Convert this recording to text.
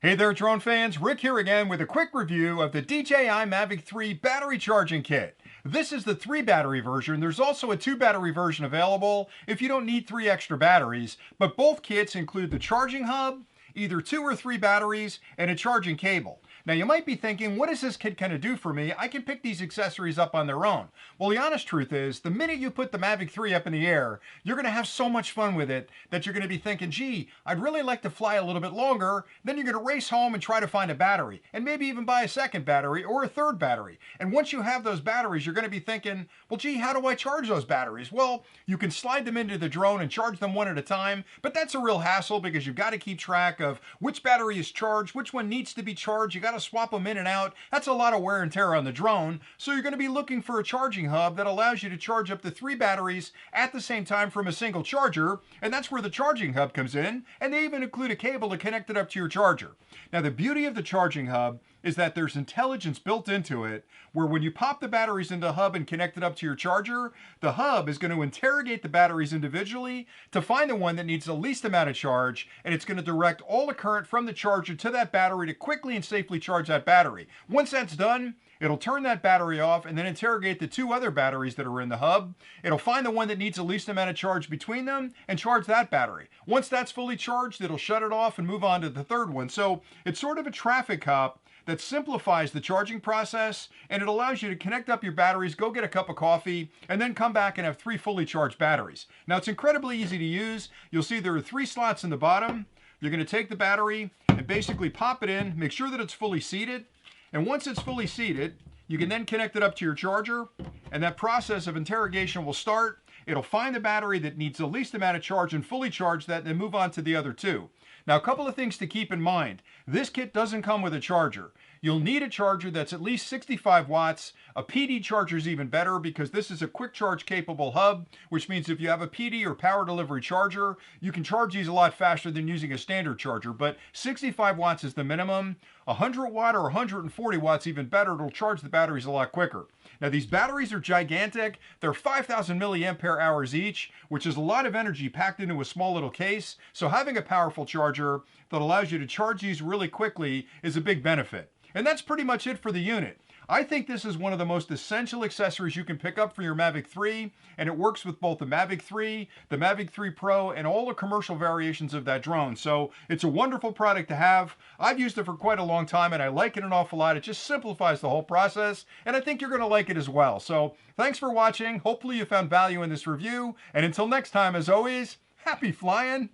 Hey there, drone fans. Rick here again with a quick review of the DJI Mavic 3 battery charging kit. This is the 3 battery version. There's also a 2 battery version available if you don't need 3 extra batteries, but both kits include the charging hub, either 2 or 3 batteries, and a charging cable. Now you might be thinking, what is this kit going to do for me? I can pick these accessories up on their own. Well, the honest truth is, the minute you put the Mavic 3 up in the air, you're going to have so much fun with it that you're going to be thinking, gee, I'd really like to fly a little bit longer. Then you're going to race home and try to find a battery, and maybe even buy a second battery or a third battery. And once you have those batteries, you're going to be thinking, well, gee, how do I charge those batteries? Well, you can slide them into the drone and charge them one at a time, but that's a real hassle because you've got to keep track of which battery is charged, which one needs to be charged. You got to swap them in and out. That's a lot of wear and tear on the drone. So you're going to be looking for a charging hub that allows you to charge up to 3 batteries at the same time from a single charger. And that's where the charging hub comes in. And they even include a cable to connect it up to your charger. Now, the beauty of the charging hub is that there's intelligence built into it where when you pop the batteries into the hub and connect it up to your charger, the hub is going to interrogate the batteries individually to find the one that needs the least amount of charge, and it's going to direct all the current from the charger to that battery to quickly and safely charge that battery. Once that's done, it'll turn that battery off and then interrogate the 2 other batteries that are in the hub. It'll find the one that needs the least amount of charge between them and charge that battery. Once that's fully charged, it'll shut it off and move on to the third one. So it's sort of a traffic cop that simplifies the charging process, and it allows you to connect up your batteries, go get a cup of coffee, and then come back and have 3 fully charged batteries. Now, it's incredibly easy to use. You'll see there are 3 slots in the bottom. You're going to take the battery and basically pop it in, make sure that it's fully seated, and once it's fully seated, you can then connect it up to your charger, and that process of interrogation will start. It'll find the battery that needs the least amount of charge and fully charge that, and then move on to the other 2. Now, a couple of things to keep in mind. This kit doesn't come with a charger. You'll need a charger that's at least 65 watts. A PD charger is even better because this is a quick charge capable hub, which means if you have a PD or power delivery charger, you can charge these a lot faster than using a standard charger. But 65 watts is the minimum. 100 watt or 140 watts even better. It'll charge the batteries a lot quicker. Now, these batteries are gigantic. They're 5,000 milliampere hours each, which is a lot of energy packed into a small little case. So having a powerful charger that allows you to charge these really quickly is a big benefit. And that's pretty much it for the unit. I think this is one of the most essential accessories you can pick up for your Mavic 3, and it works with both the Mavic 3, the Mavic 3 Pro, and all the commercial variations of that drone. So it's a wonderful product to have. I've used it for quite a long time, and I like it an awful lot. It just simplifies the whole process, and I think you're going to like it as well. So thanks for watching. Hopefully you found value in this review, and until next time, as always, happy flying!